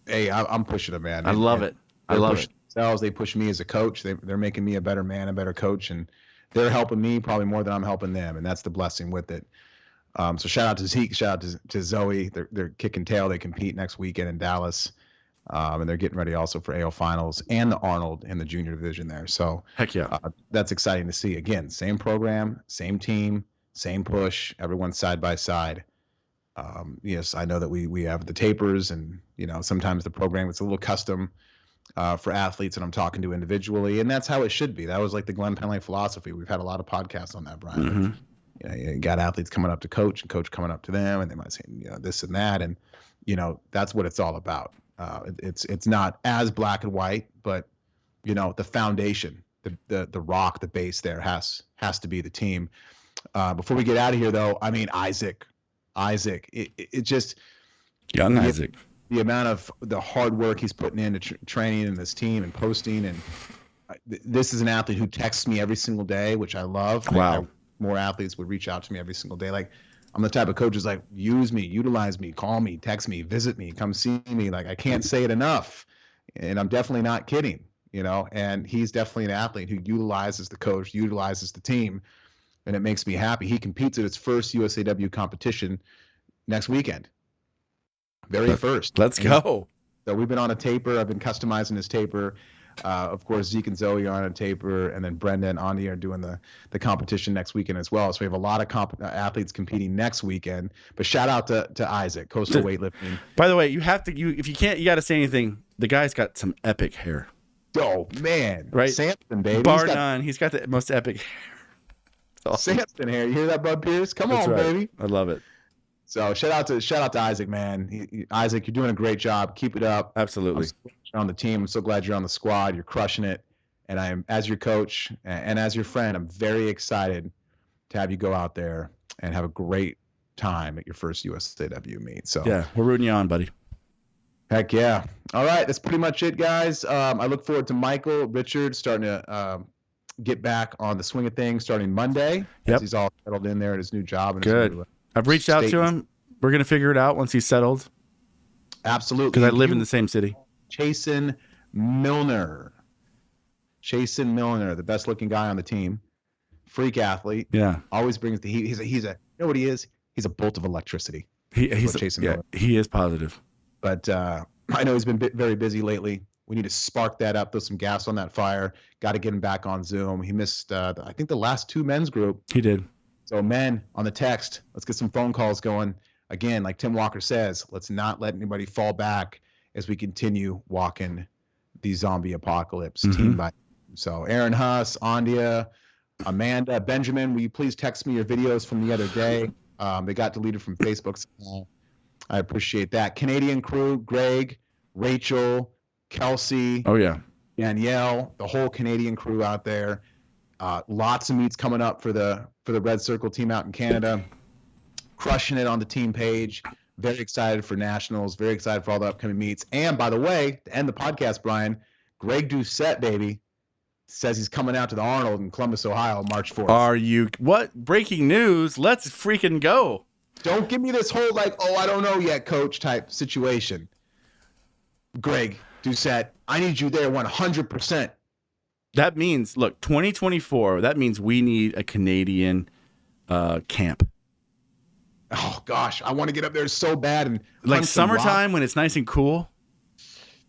Hey, I'm pushing them, man. I love it. I love it. Themselves, they push me as a coach. They're making me a better man, a better coach, and they're helping me probably more than I'm helping them, and that's the blessing with it. So shout out to Zeke, shout out to Zoe. They're kicking tail. They compete next weekend in Dallas. And they're getting ready also for AO finals and the Arnold in the junior division there. So heck yeah, that's exciting to see. Again, same program, same team, same push, everyone side by side. Yes, I know that we have the tapers and, sometimes the program is a little custom for athletes that I'm talking to individually. And that's how it should be. That was like the Glenn Penley philosophy. We've had a lot of podcasts on that, Brian. Mm-hmm. You got athletes coming up to coach and coach coming up to them, and they might say, this and that. And, that's what it's all about. It's not as black and white, but the foundation, the rock, the base there has to be the team. Before we get out of here, though, I mean Isaac, it just young Isaac. the amount of the hard work he's putting into training and this team and posting. And this is an athlete who texts me every single day, which I love. Wow. More athletes would reach out to me every single day. Like, I'm the type of coach who's like, use me, utilize me, call me, text me, visit me, come see me. Like, I can't say it enough. And I'm definitely not kidding, you know, and he's definitely an athlete who utilizes the coach, utilizes the team, and it makes me happy. He competes at his first USAW competition next weekend. Very first. Let's go. So we've been on a taper. I've been customizing his taper. Of course, Zeke and Zoe are on a taper, and then Brenda and Andy are doing the competition next weekend as well. So we have a lot of athletes competing next weekend. But shout out to Isaac, Coastal Weightlifting. By the way, you have to. If you can't, you got to say anything. The guy's got some epic hair. Oh man, right? Samson, baby. Bar none. He's got the most epic hair. Awesome. Samson hair. You hear that, Bud Pierce? Come on, right. baby. I love it. So shout out to Isaac, man. Isaac, you're doing a great job. Keep it up. Absolutely. I'm so glad you're on the team. I'm so glad you're on the squad. You're crushing it. And I'm, as your coach and as your friend, I'm very excited to have you go out there and have a great time at your first USAW meet. So yeah, we're rooting you on, buddy. Heck yeah. All right, that's pretty much it, guys. I look forward to Michael Richard starting to get back on the swing of things starting Monday. Yep. As he's all settled in there at his new job. And good. His new, I've reached out to him. We're going to figure it out once he's settled. Absolutely. Because I live in the same city. Chasen Milner, the best looking guy on the team. Freak athlete. Yeah. Always brings the heat. He's a you know what he is? He's a bolt of electricity. He's Milner. He is positive. But I know he's been very busy lately. We need to spark that up, throw some gas on that fire. Got to get him back on Zoom. He missed, I think, the last two men's group. He did. So, men, on the text, let's get some phone calls going. Again, like Tim Walker says, let's not let anybody fall back as we continue walking the zombie apocalypse team by team. So, Aaron Huss, Andia, Amanda, Benjamin, will you please text me your videos from the other day? They got deleted from Facebook. So I appreciate that. Canadian crew, Greg, Rachel, Kelsey. Oh, yeah. Danielle, the whole Canadian crew out there. Lots of meets coming up for the Red Circle team out in Canada. Crushing it on the team page. Very excited for nationals. Very excited for all the upcoming meets. And by the way, to end the podcast, Brian, Greg Doucette, baby, says he's coming out to the Arnold in Columbus, Ohio, March 4th. Are you what? Breaking news. Let's freaking go. Don't give me this whole like, oh, I don't know yet, coach type situation. Greg Doucette, I need you there 100%. That means, look, 2024, that means we need a Canadian camp. Oh, gosh. I want to get up there so bad. And like summertime when it's nice and cool.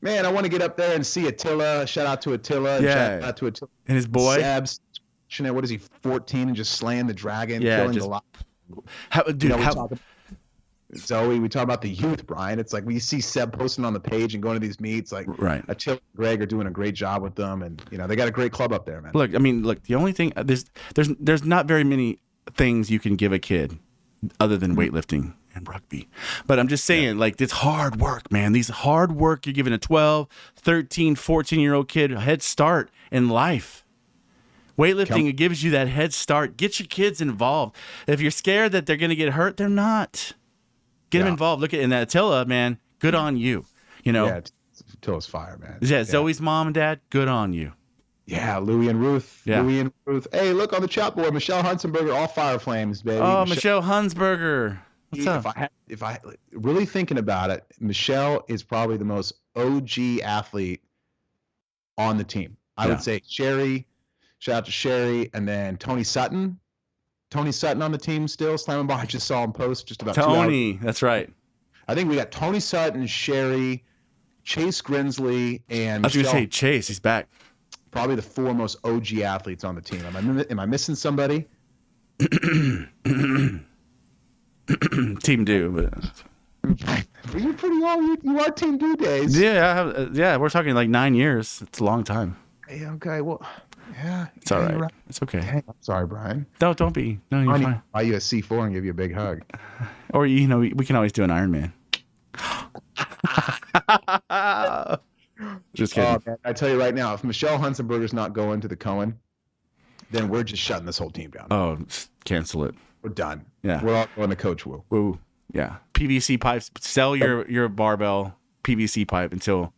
Man, I want to get up there and see Attila. Shout out to Attila. Yeah. Shout out to Attila. And his boy. Seb's, what is he, 14 and just slaying the dragon, yeah, killing the lot. Zoe, we talk about the youth, Brian. It's like we see Seb posting on the page and going to these meets. Like right. Attila and Greg are doing a great job with them, and they got a great club up there, man. Look, the only thing there's not very many things you can give a kid other than weightlifting and rugby. But I'm just saying, like, it's hard work, man. These hard work, you're giving a 12, 13, 14-year-old kid a head start in life. Weightlifting, it gives you that head start. Get your kids involved. If you're scared that they're going to get hurt, they're not. Get them involved. Look at in that Attila, man. Good on you. Yeah, Attila's fire, man. Yeah, Zoe's mom and dad. Good on you. Yeah, Louie and Ruth. Yeah. Louie and Ruth. Hey, look on the chat board. Michelle Hunsenberger, all fire flames, baby. Oh, Michelle Hunsberger. What's up? If I really thinking about it, Michelle is probably the most OG athlete on the team. I would say Sherry. Shout out to Sherry, and then Tony Sutton. Tony Sutton on the team still. Slamming by. I just saw him post just about 2 hours. Tony, that's right. I think we got Tony Sutton, Sherry, Chase Grinsley, and I was going to say Chase. He's back. Probably the 4 most OG athletes on the team. Am I missing somebody? Team Do, but you're pretty old. You are Team Do days. Yeah, we're talking like 9 years. It's a long time. Hey, okay, well, yeah. It's all right. It's okay. Hey, I'm sorry, Brian. No, don't be. No, you're fine. Buy you a C4 and give you a big hug. Or we can always do an Iron Man. Just kidding. Oh, man, I tell you right now, if Michelle Hunsenberger's not going to the Cohen, then we're just shutting this whole team down. Oh, cancel it. We're done. Yeah. We're all going to Coach Wu. Woo. Yeah. PVC pipes. Sell your barbell. PVC pipe to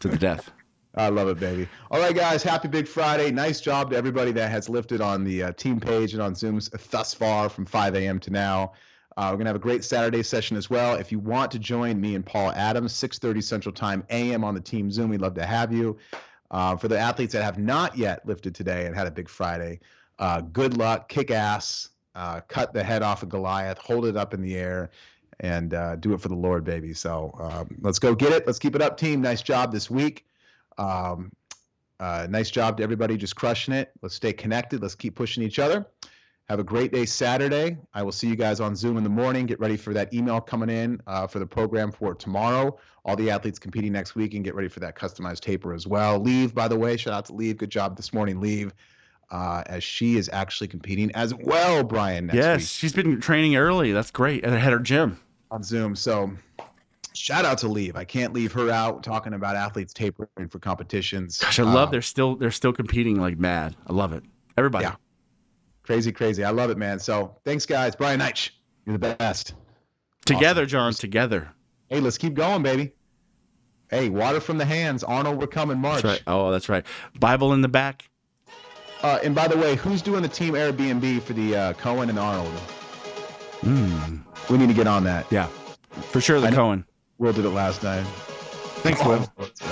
the death. I love it, baby. All right, guys. Happy Big Friday. Nice job to everybody that has lifted on the team page and on Zooms thus far from 5 a.m. to now. We're going to have a great Saturday session as well. If you want to join me and Paul Adams, 6:30 Central Time a.m. on the team Zoom, we'd love to have you. For the athletes that have not yet lifted today and had a big Friday, good luck, kick ass, cut the head off of Goliath, hold it up in the air, and do it for the Lord, baby. So let's go get it. Let's keep it up, team. Nice job this week. Nice job to everybody just crushing it. Let's stay connected. Let's keep pushing each other. Have a great day Saturday. I will see you guys on Zoom in the morning. Get ready for that email coming in for the program for tomorrow. All the athletes competing next week, and get ready for that customized taper as well. Leave, by the way, shout out to Leave. Good job this morning, Leave, as she is actually competing as well, Brian, next week. She's been training early. That's great. At her gym. On Zoom. So shout out to Leave. I can't leave her out talking about athletes tapering for competitions. Gosh, I love they're still competing like mad. I love it. Everybody. Yeah. Crazy. I love it, man. So thanks, guys. Brian Neitsch, you're the best. Together, Awesome. John, together. Hey, let's keep going, baby. Hey, water from the hands. Arnold, we're coming March. That's right. Oh, that's right. Bible in the back. And by the way, who's doing the team Airbnb for the Cohen and Arnold? We need to get on that. Yeah, for sure. The Cohen. Will did it last night. Thanks, Will. Let's go.